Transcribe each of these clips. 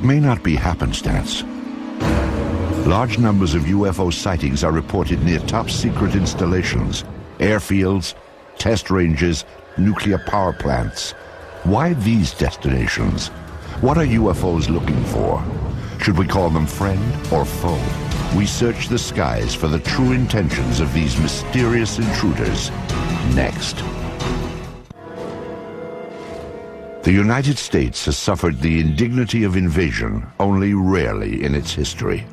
It may not be happenstance. Large numbers of UFO sightings are reported near top-secret installations, airfields, test ranges, nuclear power plants. Why these destinations? What are UFOs looking for? Should we call them friend or foe? We search the skies for the true intentions of these mysterious intruders. Next. The United States has suffered the indignity of invasion only rarely in its history.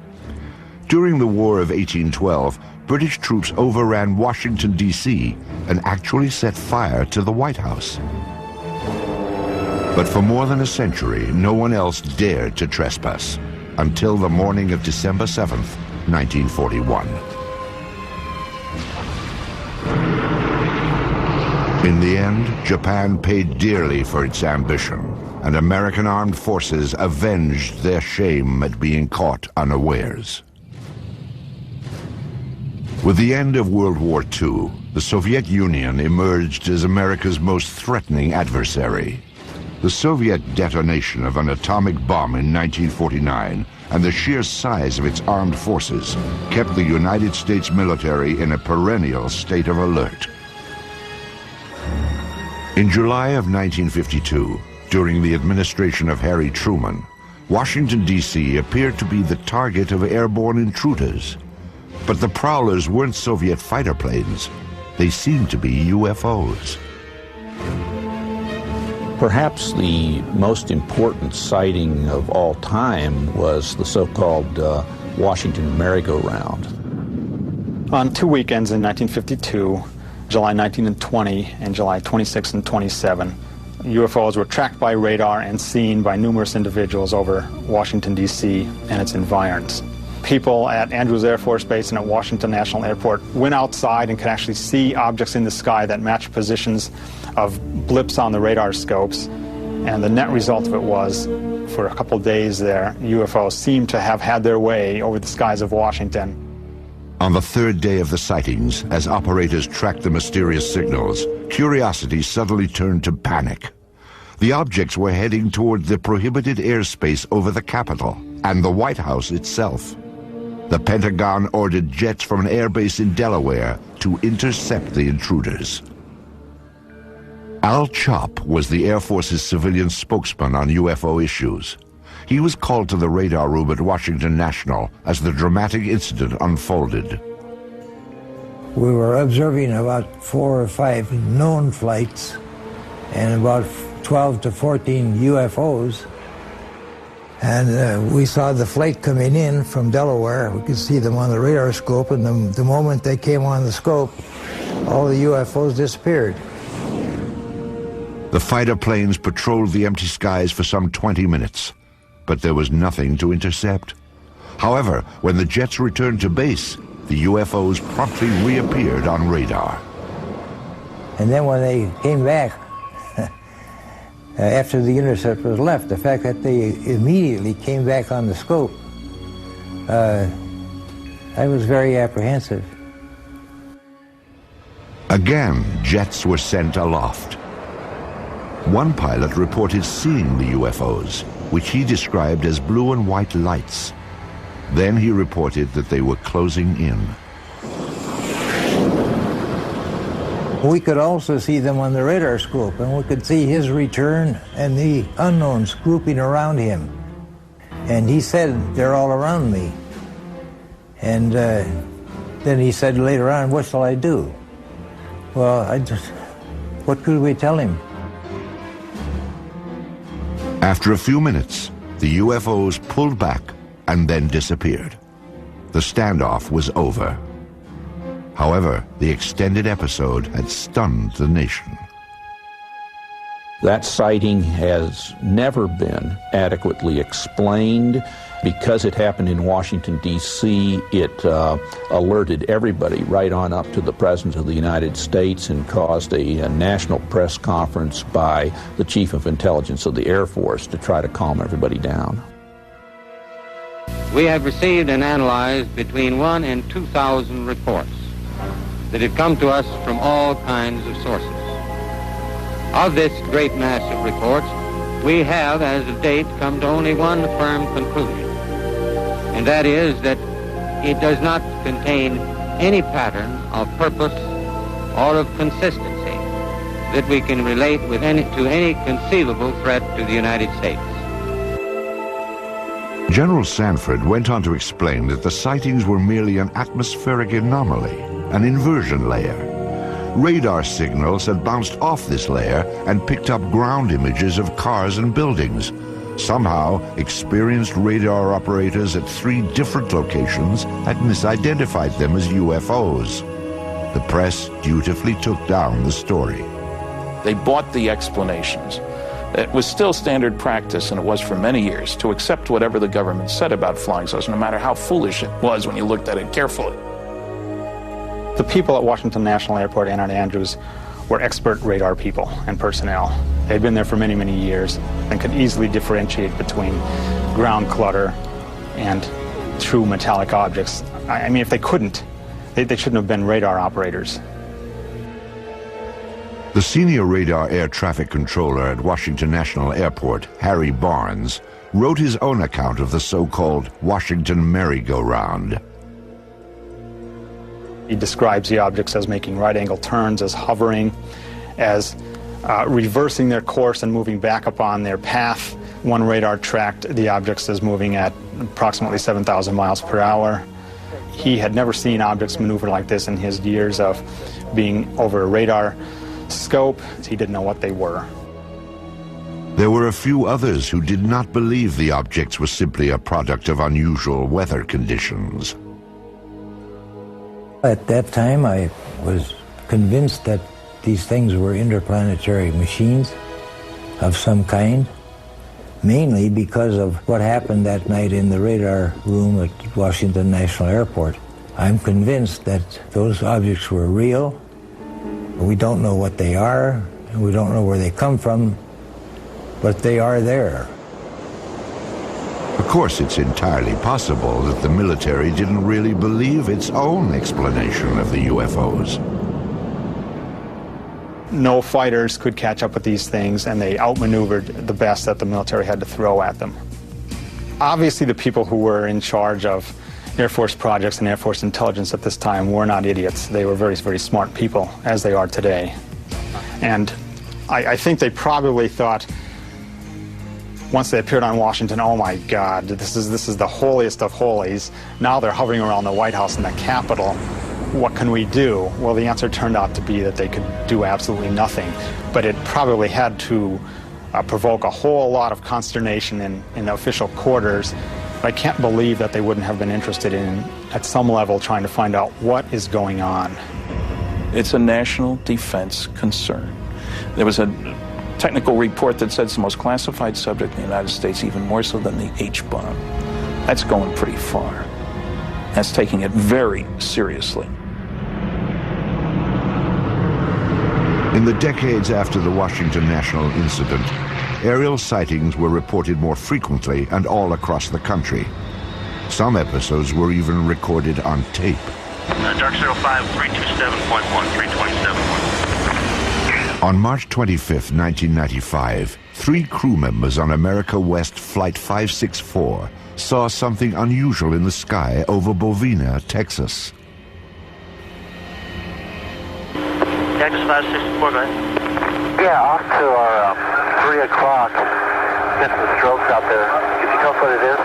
During the War of 1812, British troops overran Washington, D.C. and actually set fire to the White House. But for more than a century, no one else dared to trespass until the morning of December 7th, 1941. In the end, Japan paid dearly for its ambition, and American armed forces avenged their shame at being caught unawares. With the end of World War II, the Soviet Union emerged as America's most threatening adversary. The Soviet detonation of an atomic bomb in 1949 and the sheer size of its armed forces kept the United States military in a perennial state of alert. In July of 1952, during the administration of Harry Truman, Washington, D.C. appeared to be the target of airborne intruders. But the prowlers weren't Soviet fighter planes. They seemed to be UFOs. Perhaps the most important sighting of all time was the so-called Washington merry-go-round. On two weekends in 1952, July 19 and 20, and July 26 and 27, UFOs were tracked by radar and seen by numerous individuals over Washington, D.C. and its environs. People at Andrews Air Force Base and at Washington National Airport went outside and could actually see objects in the sky that matched positions of blips on the radar scopes. And the net result of it was, for a couple of days there, UFOs seemed to have had their way over the skies of Washington. On the third day of the sightings, as operators tracked the mysterious signals, curiosity suddenly turned to panic. The objects were heading toward the prohibited airspace over the Capitol and the White House itself. The Pentagon ordered jets from an airbase in Delaware to intercept the intruders. Al Chop was the Air Force's civilian spokesman on UFO issues. He was called to the radar room at Washington National as the dramatic incident unfolded. We were observing about 4 or 5 known flights and about 12 to 14 UFOs. And we saw the flight coming in from Delaware. We could see them on the radar scope, and the moment they came on the scope, all the UFOs disappeared. The fighter planes patrolled the empty skies for some 20 minutes, but there was nothing to intercept. However, when the jets returned to base, the UFOs promptly reappeared on radar. And then when they came back, after the interceptors left, the fact that they immediately came back on the scope, I was very apprehensive. Again, jets were sent aloft. One pilot reported seeing the UFOs, which he described as blue and white lights. Then he reported that they were closing in. We could also see them on the radar scope, and we could see his return and the unknowns grouping around him. And he said, "They're all around me." And then he said later on, "What shall I do?" Well, what could we tell him? After a few minutes, the UFOs pulled back and then disappeared. The standoff was over. However, the extended episode had stunned the nation. That sighting has never been adequately explained. Because it happened in Washington, D.C., it alerted everybody right on up to the President of the United States and caused a national press conference by the Chief of Intelligence of the Air Force to try to calm everybody down. We have received and analyzed between 1,000 and 2,000 reports that have come to us from all kinds of sources. Of this great mass of reports, we have, as of date, come to only one firm conclusion, and that is that it does not contain any pattern of purpose or of consistency that we can relate to any conceivable threat to the United States. General Sanford went on to explain that the sightings were merely an atmospheric anomaly, an inversion layer. Radar signals had bounced off this layer and picked up ground images of cars and buildings. Somehow, experienced radar operators at 3 different locations had misidentified them as UFOs. The press dutifully took down the story. They bought the explanations. It was still standard practice, and it was for many years, to accept whatever the government said about flying saucers, no matter how foolish it was when you looked at it carefully. The people at Washington National Airport and at Andrews were expert radar people and personnel. They'd been there for many, many years and could easily differentiate between ground clutter and true metallic objects. I mean, if they couldn't, they shouldn't have been radar operators. The senior radar air traffic controller at Washington National Airport, Harry Barnes, wrote his own account of the so-called Washington merry-go-round. He describes the objects as making right-angle turns, as hovering, as reversing their course and moving back upon their path. One radar tracked the objects as moving at approximately 7,000 miles per hour. He had never seen objects maneuver like this in his years of being over a radar scope. He didn't know what they were. There were a few others who did not believe the objects were simply a product of unusual weather conditions. At that time, I was convinced that these things were interplanetary machines of some kind, mainly because of what happened that night in the radar room at Washington National Airport. I'm convinced that those objects were real. We don't know what they are, and we don't know where they come from, but they are there. Of course, it's entirely possible that the military didn't really believe its own explanation of the UFOs. No fighters could catch up with these things, and they outmaneuvered the best that the military had to throw at them. Obviously, the people who were in charge of Air Force projects and Air Force intelligence at this time were not idiots. They were very, very smart people, as they are today. And I think they probably thought, once they appeared on Washington, oh my God, this is the holiest of holies. Now they're hovering around the White House and the Capitol. What can we do? Well, the answer turned out to be that they could do absolutely nothing. But it probably had to provoke a whole lot of consternation in official quarters. I can't believe that they wouldn't have been interested in, at some level, trying to find out what is going on. It's a national defense concern. There was a technical report that said it's the most classified subject in the United States, even more so than the H-bomb. That's going pretty far. That's taking it very seriously. In the decades after the Washington National incident, aerial sightings were reported more frequently and all across the country. Some episodes were even recorded on tape. Dark 05, 327.1, 327.1. On March 25, 1995, 3 crew members on America West Flight 564 saw something unusual in the sky over Bovina, Texas. Cactus 564, go ahead. Yeah, off to our 3 o'clock. Get some strokes out there. Could you tell us what it is?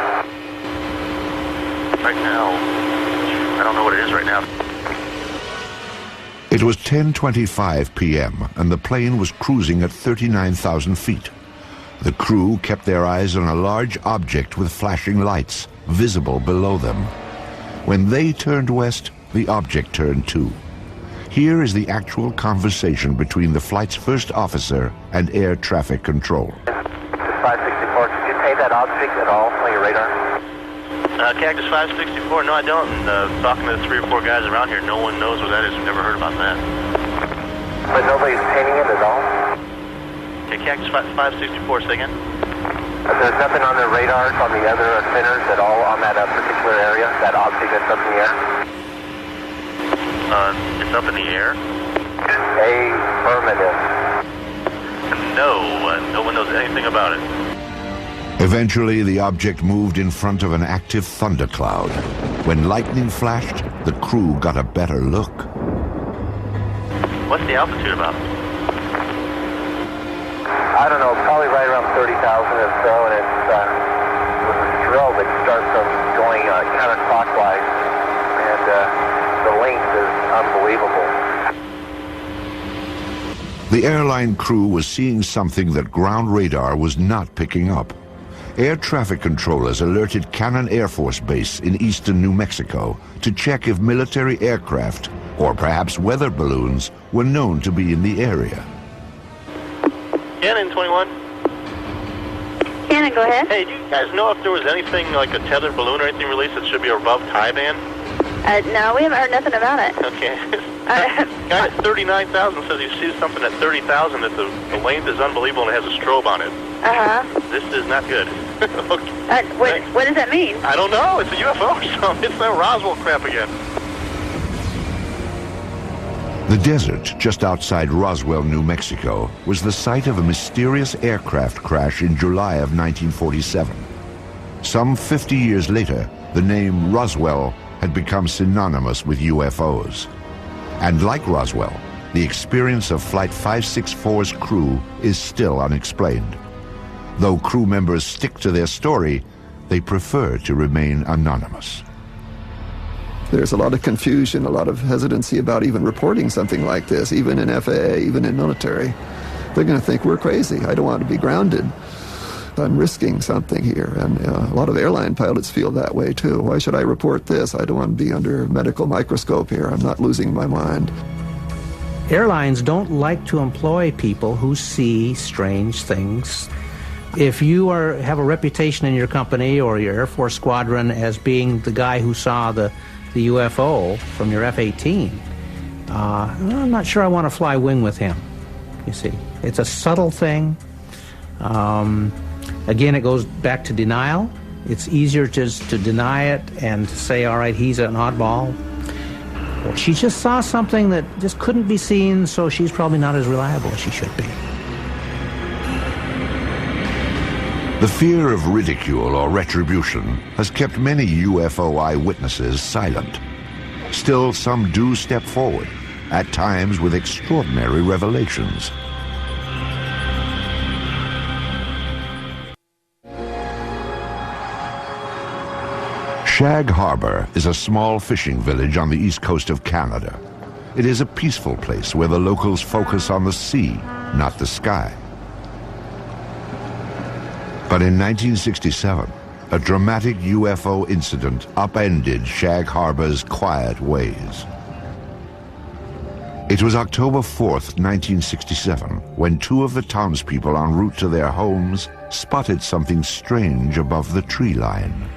Right now, I don't know what it is right now. It was 10:25 p.m. and the plane was cruising at 39,000 feet. The crew kept their eyes on a large object with flashing lights, visible below them. When they turned west, the object turned too. Here is the actual conversation between the flight's first officer and air traffic control. 564, could you pay that object at all on your radar? Cactus 564, no I don't. And talking to the 3 or 4 guys around here, no one knows what that is. We've never heard about that. But nobody's painting it at all? Okay, Cactus 564, say again? There's nothing on the radars on the other centers at all on that particular area, that object that's up in the air? It's up in the air? Affirmative. No one knows anything about it. Eventually, the object moved in front of an active thundercloud. When lightning flashed, the crew got a better look. What's the altitude about? I don't know, probably right around 30,000 or so, and it's with a strobe, it starts going counterclockwise, and the length is unbelievable. The airline crew was seeing something that ground radar was not picking up. Air traffic controllers alerted Cannon Air Force Base in eastern New Mexico to check if military aircraft, or perhaps weather balloons, were known to be in the area. Cannon 21. Cannon, go ahead. Hey, do you guys know if there was anything like a tethered balloon or anything released that should be above tie band? No, we haven't heard nothing about it. Okay. Guy at 39,000 says he sees something at 30,000 that the length is unbelievable and it has a strobe on it. Uh-huh. This is not good. Okay. What does that mean? I don't know. It's a UFO or something. It's that Roswell crap again. The desert just outside Roswell, New Mexico, was the site of a mysterious aircraft crash in July of 1947. Some 50 years later, the name Roswell had become synonymous with UFOs. And like Roswell, the experience of Flight 564's crew is still unexplained. Though crew members stick to their story, they prefer to remain anonymous. There's a lot of confusion, a lot of hesitancy about even reporting something like this, even in FAA, even in military. They're going to think we're crazy. I don't want to be grounded. I'm risking something here. And a lot of airline pilots feel that way too. Why should I report this? I don't want to be under medical microscope here. I'm not losing my mind. Airlines don't like to employ people who see strange things. If you have a reputation in your company or your Air Force squadron as being the guy who saw the UFO from your F-18, I'm not sure I want to fly wing with him, you see. It's a subtle thing. Again, it goes back to denial. It's easier just to deny it and to say, all right, he's an oddball. Or she just saw something that just couldn't be seen, so she's probably not as reliable as she should be. The fear of ridicule or retribution has kept many UFO eyewitnesses silent. Still, some do step forward, at times with extraordinary revelations. Shag Harbor is a small fishing village on the east coast of Canada. It is a peaceful place where the locals focus on the sea, not the sky. But in 1967, a dramatic UFO incident upended Shag Harbor's quiet ways. It was October 4th, 1967, when two of the townspeople en route to their homes spotted something strange above the tree line.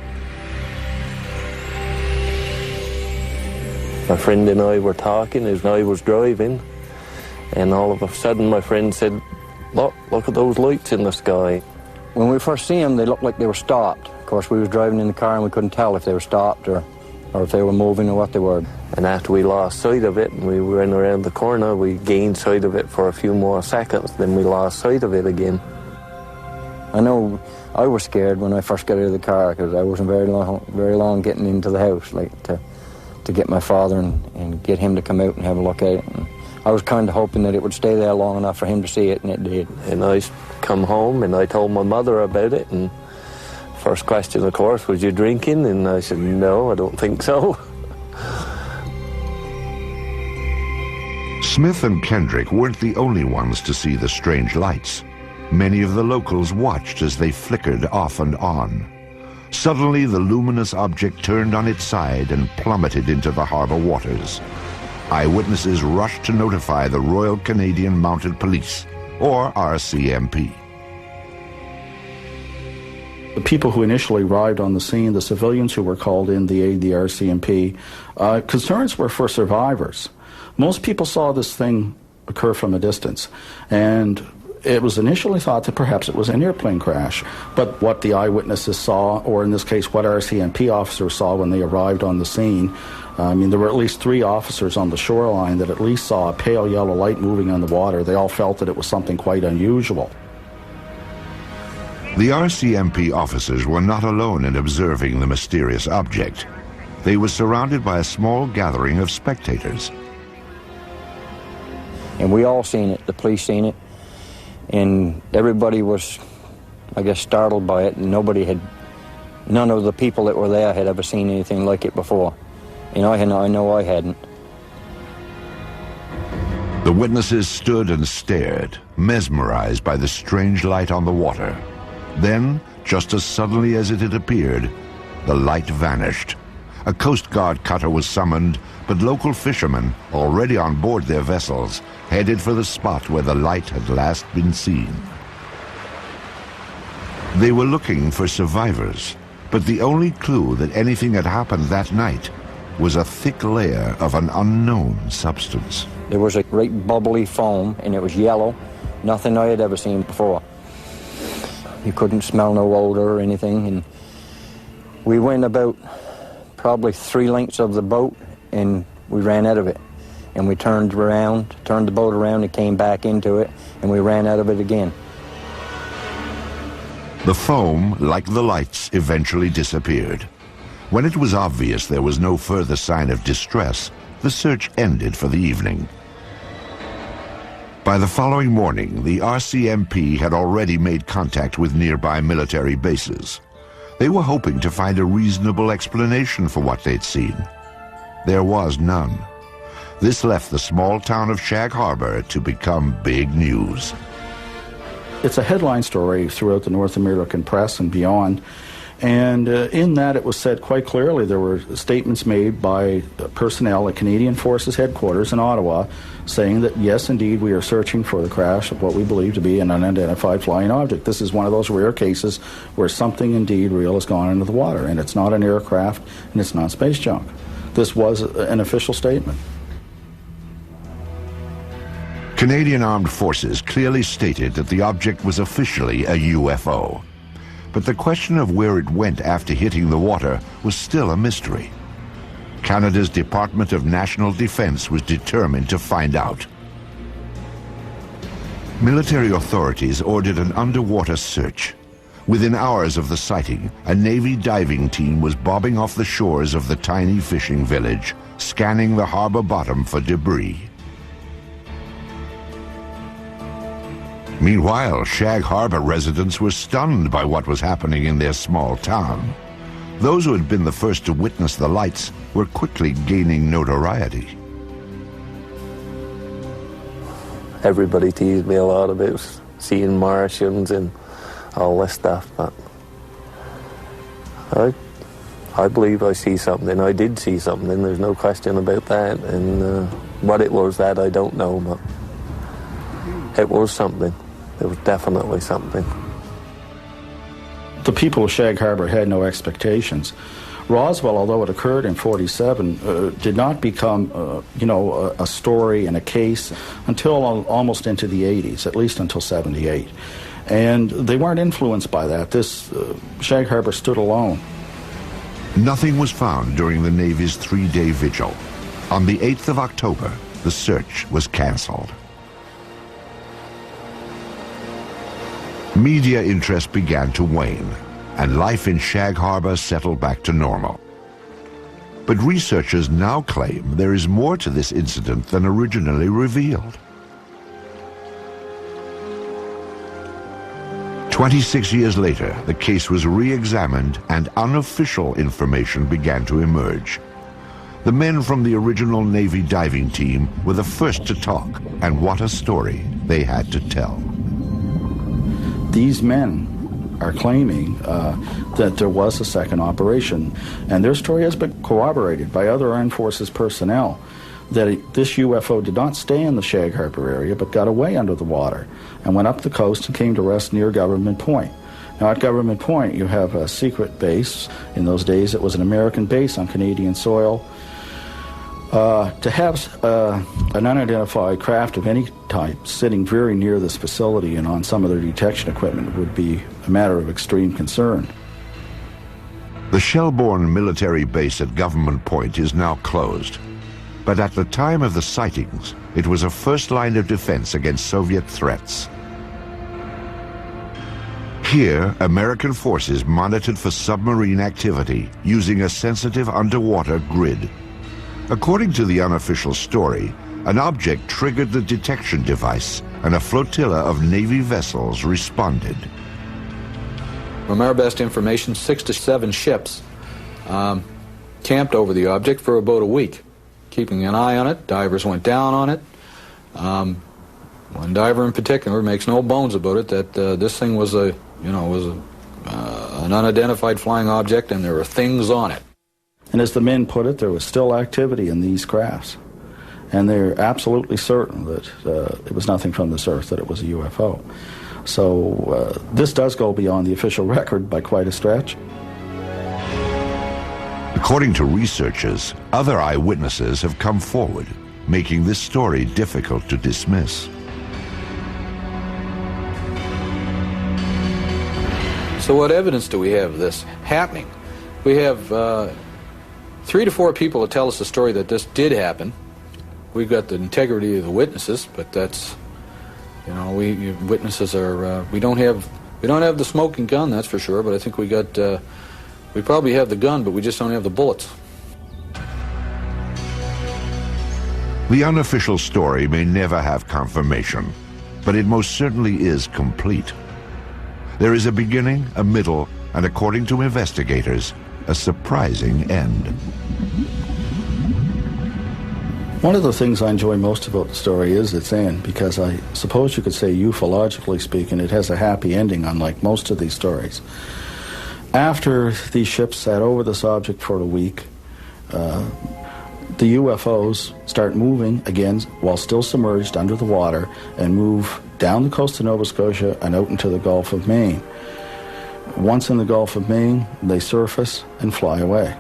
My friend and I were talking as I was driving, and all of a sudden my friend said, look at those lights in the sky. When we first seen them, they looked like they were stopped. Of course, we were driving in the car and we couldn't tell if they were stopped or if they were moving or what they were. And after we lost sight of it and we went around the corner, we gained sight of it for a few more seconds, then we lost sight of it again. I know I was scared when I first got out of the car because I wasn't very long getting into the house, like to get my father and get him to come out and have a look at it. And I was kind of hoping that it would stay there long enough for him to see it, and it did. And I come home and I told my mother about it, and first question, of course, was you drinking? And I said, no, I don't think so. Smith and Kendrick weren't the only ones to see the strange lights. Many of the locals watched as they flickered off and on. Suddenly, the luminous object turned on its side and plummeted into the harbor waters. Eyewitnesses rushed to notify the Royal Canadian Mounted Police, or RCMP. The people who initially arrived on the scene, the civilians who were called in to aid the RCMP, concerns were for survivors. Most people saw this thing occur from a distance, and it was initially thought that perhaps it was an airplane crash. But what the eyewitnesses saw, or in this case what RCMP officers saw when they arrived on the scene, I mean, there were at least 3 officers on the shoreline that at least saw a pale yellow light moving on the water. They all felt that it was something quite unusual. The RCMP officers were not alone in observing the mysterious object. They were surrounded by a small gathering of spectators. And we all seen it, the police seen it, and everybody was, I guess, startled by it, and none of the people that were there had ever seen anything like it before. And I know I hadn't. The witnesses stood and stared, mesmerized by the strange light on the water. Then, just as suddenly as it had appeared, the light vanished. A Coast Guard cutter was summoned, but local fishermen, already on board their vessels, headed for the spot where the light had last been seen. They were looking for survivors, but the only clue that anything had happened that night was a thick layer of an unknown substance. There was a great bubbly foam, and it was yellow, nothing I had ever seen before. You couldn't smell no odor or anything, and we went about probably 3 lengths of the boat, and we ran out of it. And we turned the boat around and came back into it, and we ran out of it again. The foam, like the lights, eventually disappeared. When it was obvious there was no further sign of distress, the search ended for the evening. By the following morning, the RCMP had already made contact with nearby military bases. They were hoping to find a reasonable explanation for what they'd seen. There was none. This left the small town of Shag Harbor to become big news. It's a headline story throughout the North American press and beyond. And in that it was said quite clearly, there were statements made by personnel at Canadian Forces headquarters in Ottawa saying that, yes, indeed, we are searching for the crash of what we believe to be an unidentified flying object. This is one of those rare cases where something indeed real has gone into the water, and it's not an aircraft and it's not space junk. This was an official statement. Canadian Armed Forces clearly stated that the object was officially a UFO. But the question of where it went after hitting the water was still a mystery. Canada's Department of National Defence was determined to find out. Military authorities ordered an underwater search. Within hours of the sighting, a Navy diving team was bobbing off the shores of the tiny fishing village, scanning the harbor bottom for debris. Meanwhile, Shag Harbor residents were stunned by what was happening in their small town. Those who had been the first to witness the lights were quickly gaining notoriety. Everybody teased me a lot about seeing Martians and all this stuff, but I believe I see something. I did see something, there's no question about that, and what it was, that I don't know, but it was something. It was definitely something. The people of Shag Harbor had no expectations. Roswell, although it occurred in '47, did not become, a story and a case until almost into the '80s, at least until '78. And they weren't influenced by that. Shag Harbor stood alone. Nothing was found during the Navy's 3-day vigil. On the 8th of October, the search was canceled. Media interest began to wane, and life in Shag Harbor settled back to normal. But researchers now claim there is more to this incident than originally revealed. 26 years later, the case was re-examined and unofficial information began to emerge. The men from the original Navy diving team were the first to talk, and what a story they had to tell. These men are claiming that there was a second operation, and their story has been corroborated by other Armed Forces personnel, that this UFO did not stay in the Shag Harbor area, but got away under the water and went up the coast and came to rest near Government Point. Now, at Government Point, you have a secret base. In those days, it was an American base on Canadian soil. To have an unidentified craft of any type sitting very near this facility and on some of their detection equipment would be a matter of extreme concern. The Shelbourne military base at Government Point is now closed, but at the time of the sightings, it was a first line of defense against Soviet threats. Here, American forces monitored for submarine activity using a sensitive underwater grid. According to the unofficial story, an object triggered the detection device, and a flotilla of Navy vessels responded. From our best information, 6 to 7 ships camped over the object for about a week, keeping an eye on it. Divers went down on it. One diver in particular makes no bones about it that this thing was an unidentified flying object, and there were things on it. And as the men put it, there was still activity in these crafts. And they're absolutely certain that it was nothing from this earth, that it was a UFO. So this does go beyond the official record by quite a stretch. According to researchers, other eyewitnesses have come forward, making this story difficult to dismiss. So what evidence do we have of this happening? We have 3 to 4 people that tell us the story that this did happen. We've got the integrity of the witnesses, but that's, witnesses are, we don't have the smoking gun, that's for sure, but I think we probably have the gun, but we just don't have the bullets. The unofficial story may never have confirmation, but it most certainly is complete. There is a beginning, a middle, and according to investigators, a surprising end. One of the things I enjoy most about the story is its end, because I suppose you could say, ufologically speaking, it has a happy ending, unlike most of these stories. After these ships sat over this object for a week, the UFOs start moving again while still submerged under the water and move down the coast of Nova Scotia and out into the Gulf of Maine. Once in the Gulf of Maine, they surface and fly away.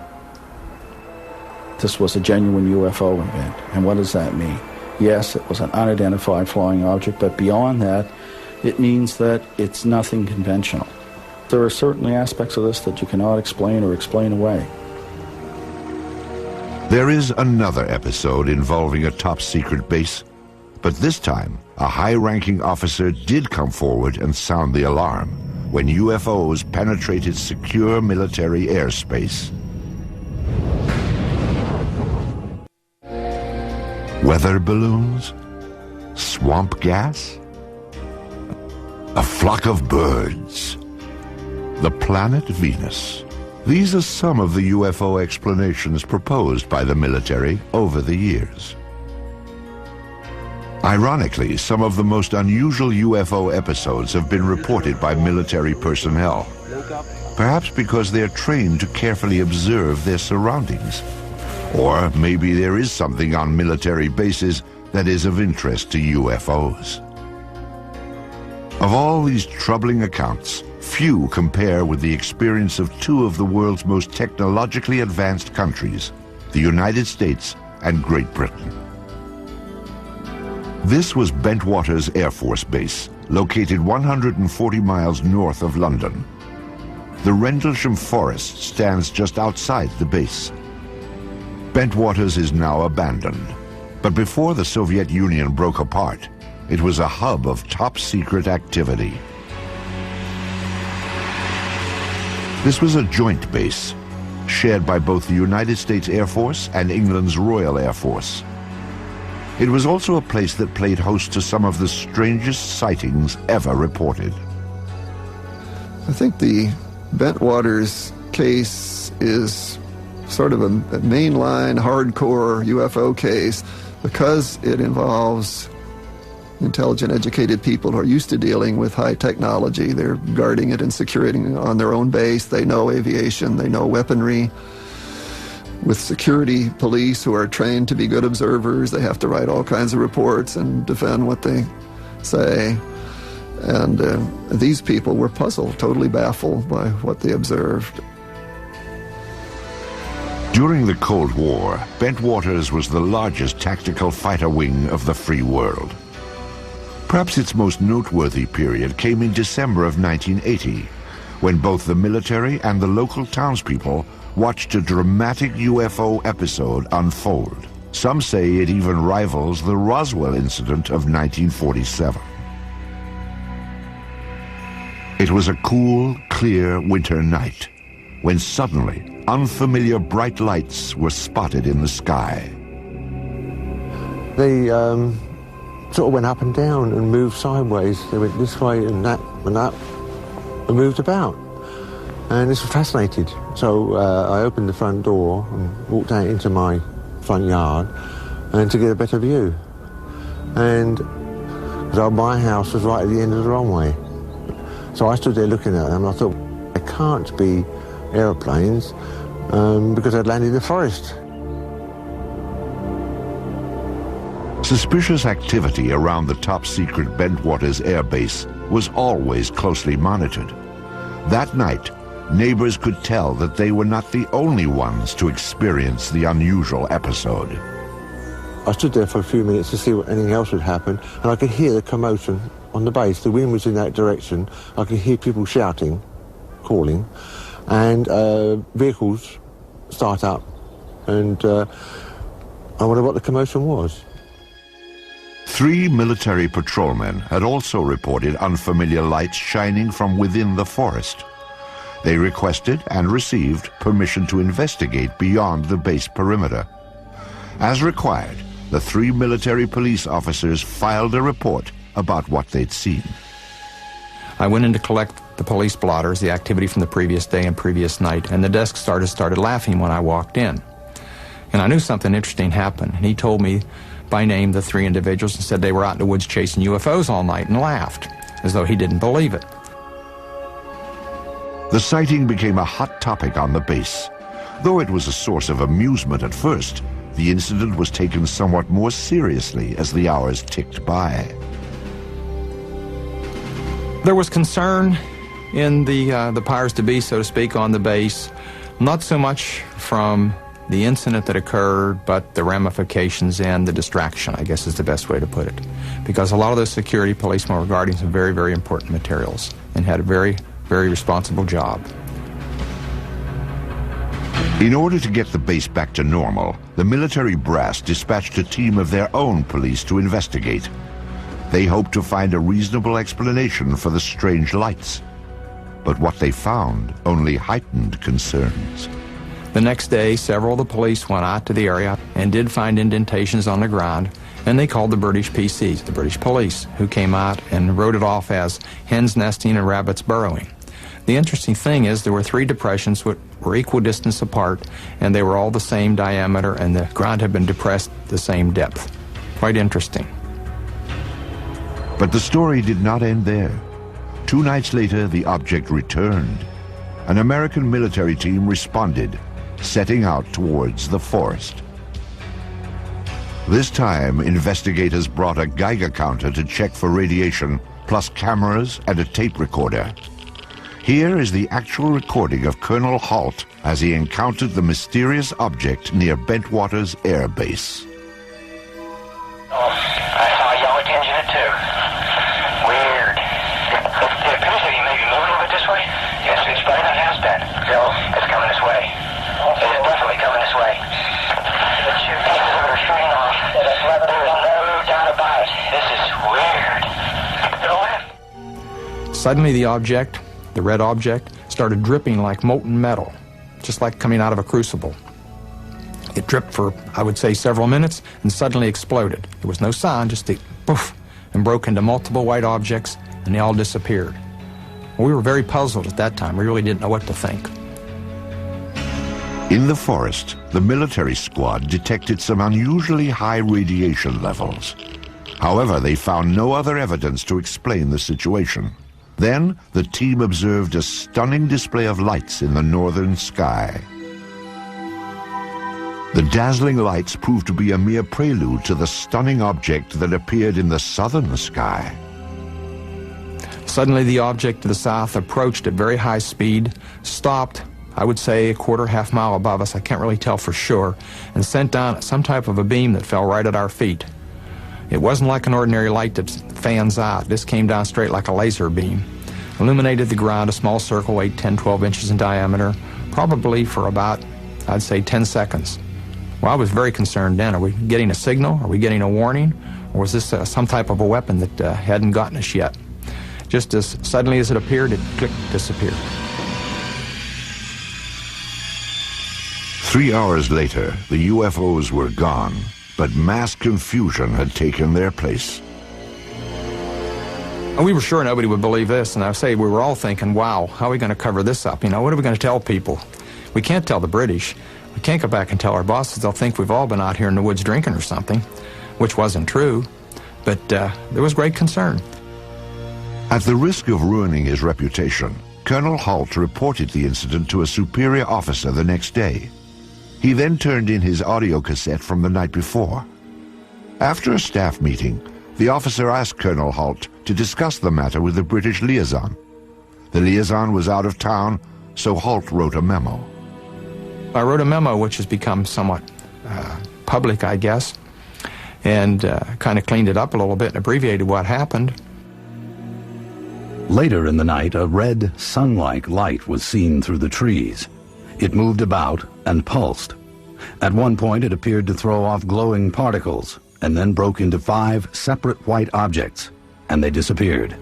This was a genuine UFO event. And what does that mean? Yes, it was an unidentified flying object, but beyond that, it means that it's nothing conventional. There are certainly aspects of this that you cannot explain or explain away. There is another episode involving a top-secret base, but this time, a high-ranking officer did come forward and sound the alarm when UFOs penetrated secure military airspace. Weather balloons? Swamp gas? A flock of birds? The planet Venus? These are some of the UFO explanations proposed by the military over the years. Ironically, some of the most unusual UFO episodes have been reported by military personnel, perhaps because they're trained to carefully observe their surroundings. Or maybe there is something on military bases that is of interest to UFOs. Of all these troubling accounts, few compare with the experience of 2 of the world's most technologically advanced countries, the United States and Great Britain. This was Bentwaters Air Force Base, located 140 miles north of London. The Rendlesham Forest stands just outside the base. Bentwaters is now abandoned, but before the Soviet Union broke apart, it was a hub of top-secret activity. This was a joint base, shared by both the United States Air Force and England's Royal Air Force. It was also a place that played host to some of the strangest sightings ever reported. I think the Bentwaters case is sort of a mainline, hardcore UFO case because it involves intelligent, educated people who are used to dealing with high technology. They're guarding it and securing it on their own base. They know aviation, they know weaponry. With security police who are trained to be good observers, they have to write all kinds of reports and defend what they say. And these people were puzzled, totally baffled by what they observed. During the Cold War, Bentwaters was the largest tactical fighter wing of the free world. Perhaps its most noteworthy period came in December of 1980, when both the military and the local townspeople watched a dramatic UFO episode unfold. Some say it even rivals the Roswell incident of 1947. It was a cool, clear winter night when suddenly unfamiliar bright lights were spotted in the sky. They sort of went up and down and moved sideways. They went this way and that and moved about. And this was fascinating. So I opened the front door and walked out into my front yard and to get a better view. And so my house was right at the end of the runway. So I stood there looking at them and I thought, it can't be aeroplanes because I'd landed in the forest. Suspicious activity around the top-secret Bentwaters Air Base was always closely monitored. That night, neighbors could tell that they were not the only ones to experience the unusual episode. I stood there for a few minutes to see what anything else would happen, and I could hear the commotion on the base. The wind was in that direction. I could hear people shouting, calling, and vehicles start up. And I wondered what the commotion was. 3 military patrolmen had also reported unfamiliar lights shining from within the forest. They requested and received permission to investigate beyond the base perimeter. As required, the 3 military police officers filed a report about what they'd seen. I went in to collect the police blotters, the activity from the previous day and previous night, and the desk started laughing when I walked in. And I knew something interesting happened, and he told me by name the 3 individuals and said they were out in the woods chasing UFOs all night and laughed, as though he didn't believe it. The sighting became a hot topic on the base. Though it was a source of amusement at first, the incident was taken somewhat more seriously as the hours ticked by. There was concern in the powers to be, so to speak, on the base, not so much from the incident that occurred, but the ramifications and the distraction, I guess is the best way to put it. Because a lot of those security policemen were guarding some very, very important materials and had a very, very responsible job. In order to get the base back to normal, the military brass dispatched a team of their own police to investigate. They hoped to find a reasonable explanation for the strange lights. But what they found only heightened concerns. The next day, several of the police went out to the area and did find indentations on the ground, and they called the British PCs, the British police, who came out and wrote it off as hens nesting and rabbits burrowing. The interesting thing is there were 3 depressions which were equal distance apart, and they were all the same diameter, and the ground had been depressed the same depth. Quite interesting. But the story did not end there. 2 nights later, the object returned. An American military team responded, setting out towards the forest. This time, investigators brought a Geiger counter to check for radiation, plus cameras and a tape recorder. Here is the actual recording of Colonel Halt as he encountered the mysterious object near Bentwaters Air Base. Oh, I saw a yellow tinge in it too. Weird. It appears to be maybe moving a bit this way. Yes, it's probably not has been. So, it's coming this way. It is definitely coming this way. The 2 pieces of it are shooting off. There is no doubt about it. This is weird. Suddenly the object, the red object, started dripping like molten metal, just like coming out of a crucible. It dripped for, I would say, several minutes and suddenly exploded. There was no sound, just a poof, and broke into multiple white objects, and they all disappeared. Well, we were very puzzled at that time. We really didn't know what to think. In the forest, the military squad detected some unusually high radiation levels. However, they found no other evidence to explain the situation. Then, the team observed a stunning display of lights in the northern sky. The dazzling lights proved to be a mere prelude to the stunning object that appeared in the southern sky. Suddenly, the object to the south approached at very high speed, stopped, I would say, a quarter, half mile above us, I can't really tell for sure, and sent down some type of a beam that fell right at our feet. It wasn't like an ordinary light that fans out. This came down straight like a laser beam. illuminated the ground, a small circle, 8, 10, 12 inches in diameter, probably for about, I'd say, 10 seconds. Well, I was very concerned then. Are we getting a signal? Are we getting a warning? Or was this some type of a weapon that hadn't gotten us yet? Just as suddenly as it appeared, it clicked, disappeared. 3 hours later, the UFOs were gone, but mass confusion had taken their place. And we were sure nobody would believe this, and I say we were all thinking, wow, how are we going to cover this up? You know, what are we going to tell people? We can't tell the British. We can't go back and tell our bosses. They'll think we've all been out here in the woods drinking or something, which wasn't true, but there was great concern. At the risk of ruining his reputation, Colonel Halt reported the incident to a superior officer the next day. He then turned in his audio cassette from the night before. After a staff meeting, the officer asked Colonel Halt to discuss the matter with the British liaison. The liaison was out of town, so Halt wrote a memo. I wrote a memo which has become somewhat public, I guess, and kind of cleaned it up a little bit and abbreviated what happened. Later in the night, a red, sun-like light was seen through the trees. It moved about and pulsed. At one point, it appeared to throw off glowing particles, and then broke into 5 separate white objects, and they disappeared.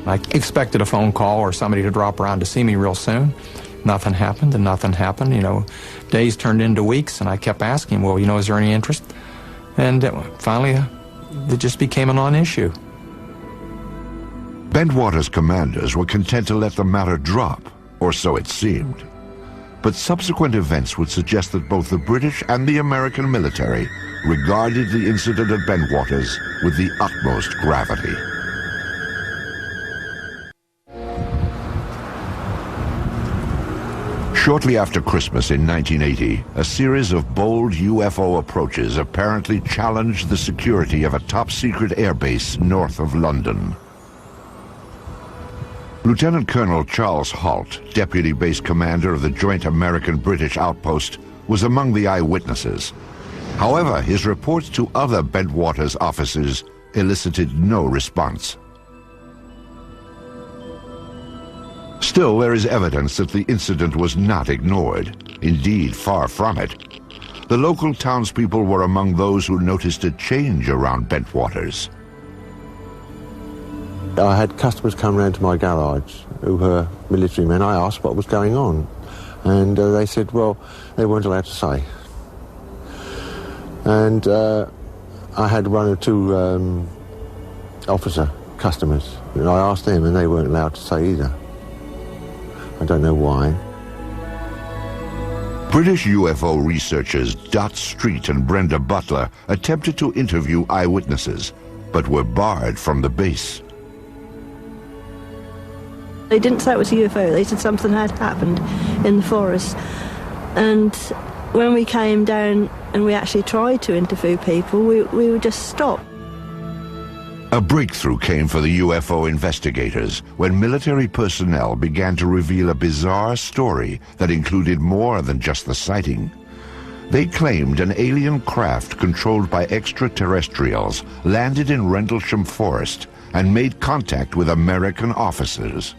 I expected a phone call or somebody to drop around to see me real soon. Nothing happened, and nothing happened. You know, days turned into weeks, and I kept asking, well, you know, is there any interest? And finally, it just became a non-issue. Bentwater's commanders were content to let the matter drop, or so it seemed. But subsequent events would suggest that both the British and the American military regarded the incident at Bentwaters with the utmost gravity. Shortly after Christmas in 1980, a series of bold UFO approaches apparently challenged the security of a top-secret airbase north of London. Lieutenant Colonel Charles Halt, Deputy Base Commander of the Joint American-British Outpost, was among the eyewitnesses. However, his reports to other Bentwaters officers elicited no response. Still, there is evidence that the incident was not ignored. Indeed, far from it. The local townspeople were among those who noticed a change around Bentwaters. I had customers come round to my garage who were military men. I asked what was going on, and they said, well, they weren't allowed to say. And I had 1 or 2 officer customers, and I asked them, and they weren't allowed to say either. I don't know why. British UFO researchers Dot Street and Brenda Butler attempted to interview eyewitnesses, but were barred from the base. They didn't say it was a UFO, they said something had happened in the forest. And when we came down and we actually tried to interview people, we were just stopped. A breakthrough came for the UFO investigators when military personnel began to reveal a bizarre story that included more than just the sighting. They claimed an alien craft controlled by extraterrestrials landed in Rendlesham Forest and made contact with American officers.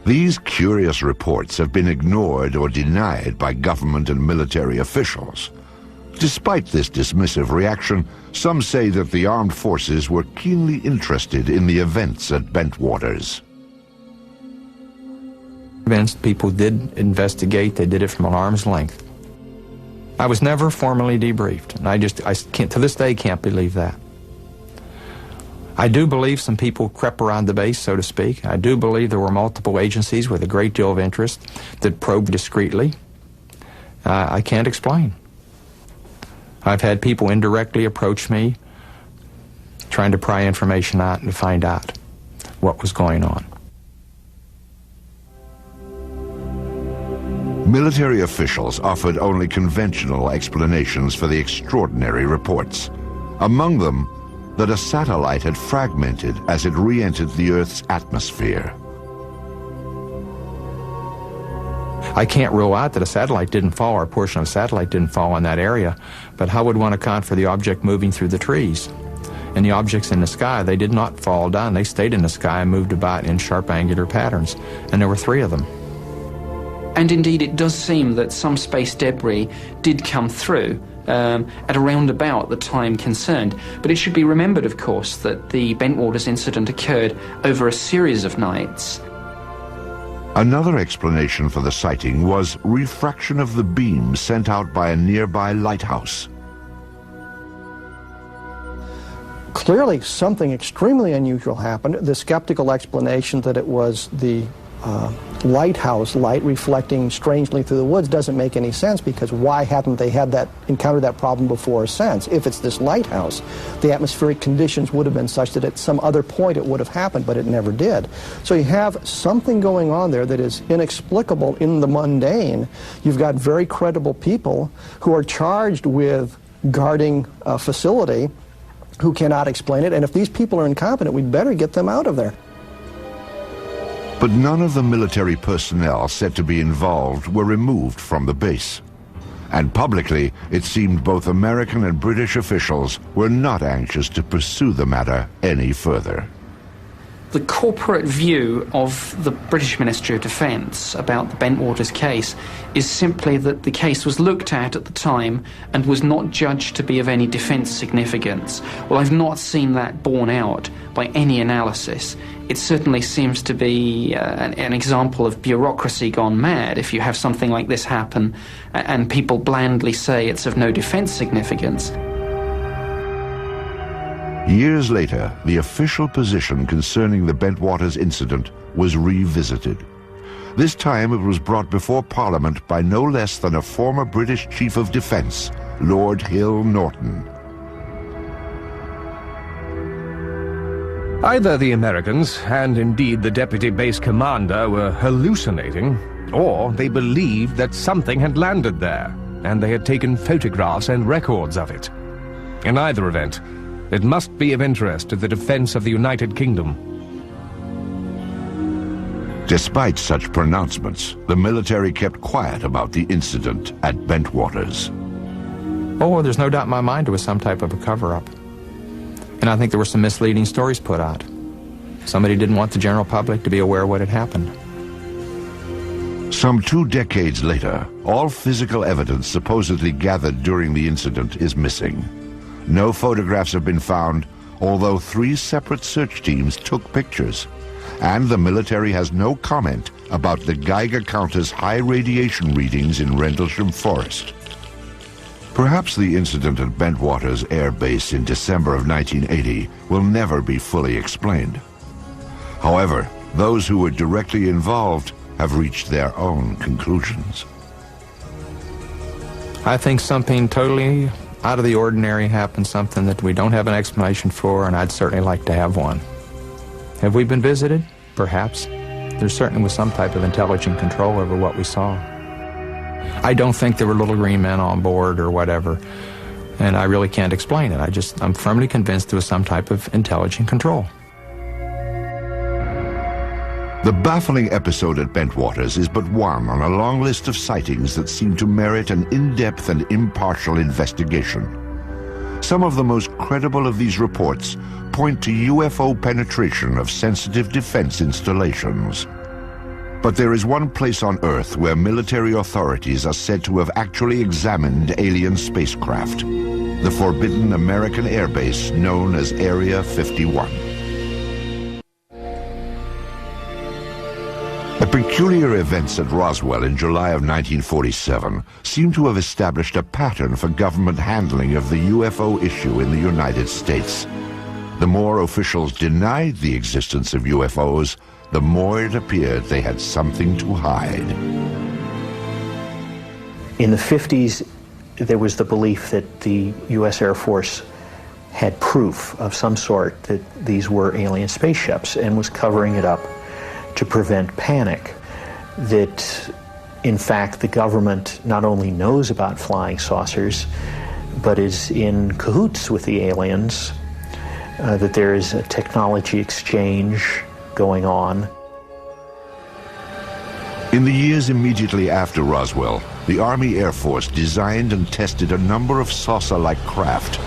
These curious reports have been ignored or denied by government and military officials. Despite this dismissive reaction, some say that the armed forces were keenly interested in the events at Bentwaters. People did investigate. They did it from an arm's length. I was never formally debriefed, and I can't, to this day, can't believe that. I do believe some people crept around the base, so to speak. I do believe there were multiple agencies with a great deal of interest that probed discreetly. I can't explain. I've had people indirectly approach me trying to pry information out and to find out what was going on. Military officials offered only conventional explanations for the extraordinary reports. Among them, that a satellite had fragmented as it re-entered the Earth's atmosphere. I can't rule out that a satellite didn't fall, or a portion of a satellite didn't fall in that area, but how would one account for the object moving through the trees? And the objects in the sky, they did not fall down. They stayed in the sky and moved about in sharp angular patterns. And there were 3 of them. And indeed, it does seem that some space debris did come through at around about the time concerned. But it should be remembered, of course, that the Bentwaters incident occurred over a series of nights. Another explanation for the sighting was refraction of the beam sent out by a nearby lighthouse. Clearly, something extremely unusual happened. The skeptical explanation that it was the lighthouse light reflecting strangely through the woods doesn't make any sense, because why hadn't they encountered that problem before since? If it's this lighthouse, the atmospheric conditions would have been such that at some other point it would have happened, but it never did. So you have something going on there that is inexplicable in the mundane. You've got very credible people who are charged with guarding a facility who cannot explain it, and if these people are incompetent, we'd better get them out of there. But none of the military personnel said to be involved were removed from the base. And publicly, it seemed both American and British officials were not anxious to pursue the matter any further. The corporate view of the British Ministry of Defence about the Bentwaters case is simply that the case was looked at the time and was not judged to be of any defence significance. Well, I've not seen that borne out by any analysis. It certainly seems to be an example of bureaucracy gone mad if you have something like this happen and people blandly say it's of no defence significance. Years later, the official position concerning the Bentwaters incident was revisited. This time it was brought before Parliament by no less than a former British Chief of Defence, Lord Hill Norton. Either the Americans, and indeed the deputy base commander, were hallucinating, or they believed that something had landed there, and they had taken photographs and records of it. In either event, it must be of interest to the defense of the United Kingdom. Despite such pronouncements, the military kept quiet about the incident at Bentwaters. Oh, there's no doubt in my mind there was some type of a cover-up. And I think there were some misleading stories put out. Somebody didn't want the general public to be aware of what had happened. Some 2 decades later, all physical evidence supposedly gathered during the incident is missing. No photographs have been found, although 3 separate search teams took pictures. And the military has no comment about the Geiger counter's high radiation readings in Rendlesham Forest. Perhaps the incident at Bentwaters Air Base in December of 1980 will never be fully explained. However, those who were directly involved have reached their own conclusions. I think something totally out of the ordinary happened, something that we don't have an explanation for, and I'd certainly like to have one. Have we been visited? Perhaps. There certainly was some type of intelligent control over what we saw. I don't think there were little green men on board or whatever, and I really can't explain it. I'm firmly convinced there was some type of intelligent control. The baffling episode at Bentwaters is but one on a long list of sightings that seem to merit an in-depth and impartial investigation. Some of the most credible of these reports point to UFO penetration of sensitive defense installations. But there is one place on Earth where military authorities are said to have actually examined alien spacecraft: the forbidden American airbase known as Area 51. The peculiar events at Roswell in July of 1947 seem to have established a pattern for government handling of the UFO issue in the United States. The more officials denied the existence of UFOs, the more it appeared they had something to hide. In the 50s, there was the belief that the U.S. Air Force had proof of some sort that these were alien spaceships and was covering it up to prevent panic. That, in fact, the government not only knows about flying saucers, but is in cahoots with the aliens, that there is a technology exchange going on. In the years immediately after Roswell, the Army Air Force designed and tested a number of saucer-like craft,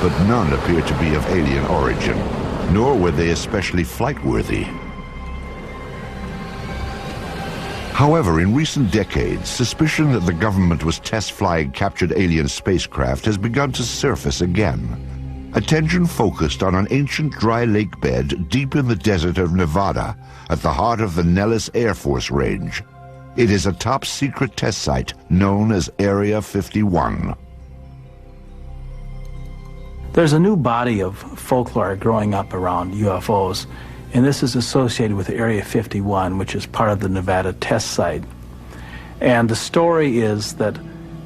but none appear to be of alien origin, nor were they especially flight-worthy. However, in recent decades, suspicion that the government was test-flying captured alien spacecraft has begun to surface again. Attention focused on an ancient dry lake bed deep in the desert of Nevada, at the heart of the Nellis Air Force Range. It is a top-secret test site known as Area 51. There's a new body of folklore growing up around UFOs, and this is associated with Area 51, which is part of the Nevada test site. And the story is that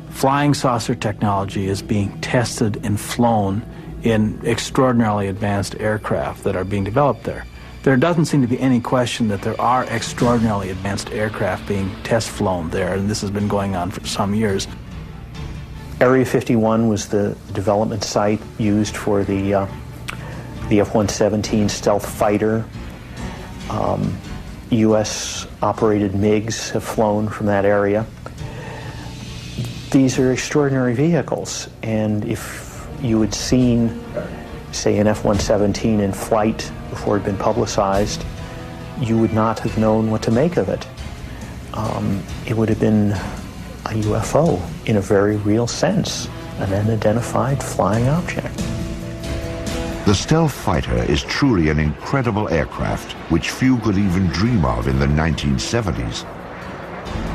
flying saucer technology is being tested and flown in extraordinarily advanced aircraft that are being developed there. There doesn't seem to be any question that there are extraordinarily advanced aircraft being test flown there, and this has been going on for some years. Area 51 was the development site used for the F-117 stealth fighter. U.S.-operated MiGs have flown from that area. These are extraordinary vehicles, and if you had seen, say, an F-117 in flight before it had been publicized, you would not have known what to make of it. It would have been a UFO in a very real sense, an unidentified flying object. The stealth fighter is truly an incredible aircraft which few could even dream of in the 1970s.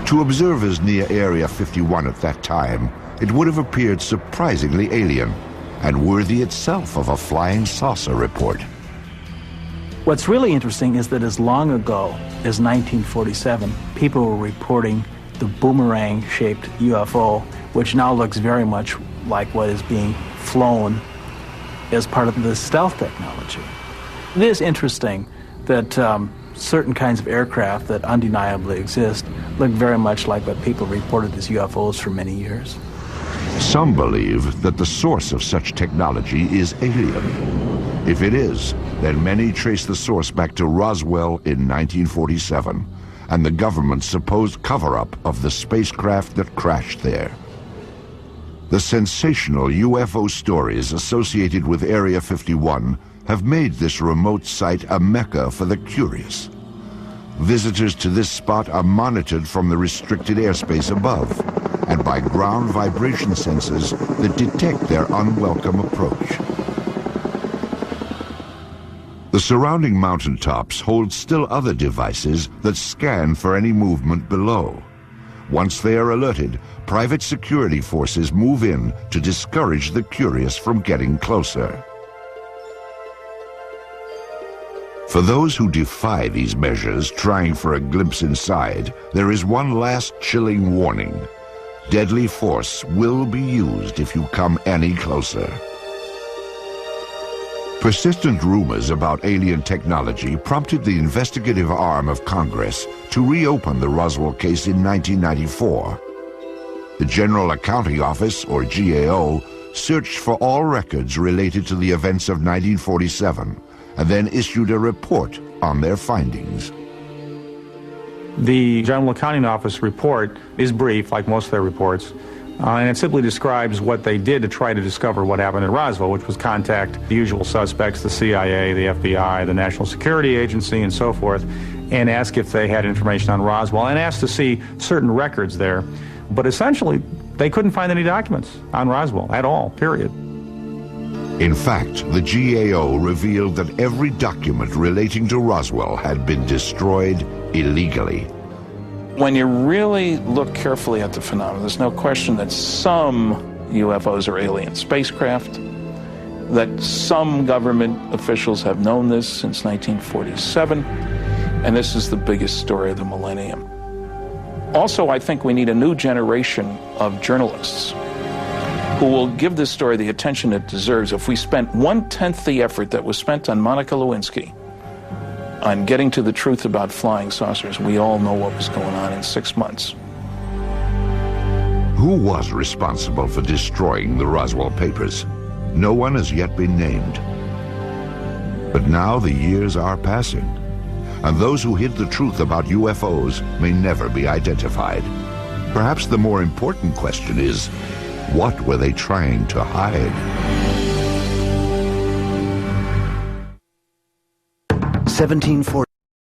To observers near Area 51 at that time, it would have appeared surprisingly alien and worthy itself of a flying saucer report. What's really interesting is that as long ago as 1947, people were reporting the boomerang-shaped UFO, which now looks very much like what is being flown as part of the stealth technology. It is interesting that certain kinds of aircraft that undeniably exist look very much like what people reported as UFOs for many years. Some believe that the source of such technology is alien. If it is, then many trace the source back to Roswell in 1947 and the government's supposed cover-up of the spacecraft that crashed there. The sensational UFO stories associated with Area 51 have made this remote site a mecca for the curious. Visitors to this spot are monitored from the restricted airspace above and by ground vibration sensors that detect their unwelcome approach. The surrounding mountaintops hold still other devices that scan for any movement below. Once they are alerted, private security forces move in to discourage the curious from getting closer. For those who defy these measures, trying for a glimpse inside, there is one last chilling warning. Deadly force will be used if you come any closer. Persistent rumors about alien technology prompted the investigative arm of Congress to reopen the Roswell case in 1994. The General Accounting Office, or GAO, searched for all records related to the events of 1947 and then issued a report on their findings. The General Accounting Office report is brief, like most of their reports, and it simply describes what they did to try to discover what happened at Roswell, which was contact the usual suspects, the CIA, the FBI, the National Security Agency, and so forth, and ask if they had information on Roswell, and ask to see certain records there. But essentially, they couldn't find any documents on Roswell at all, period. In fact, the GAO revealed that every document relating to Roswell had been destroyed illegally. When you really look carefully at the phenomenon, there's no question that some UFOs are alien spacecraft, that some government officials have known this since 1947, and this is the biggest story of the millennium. Also, I think we need a new generation of journalists who will give this story the attention it deserves. If we spent 1/10 the effort that was spent on Monica Lewinsky on getting to the truth about flying saucers, we all know what was going on in 6 months. Who was responsible for destroying the Roswell papers? No one has yet been named. But now the years are passing, and those who hid the truth about UFOs may never be identified. Perhaps the more important question is, what were they trying to hide? 1740.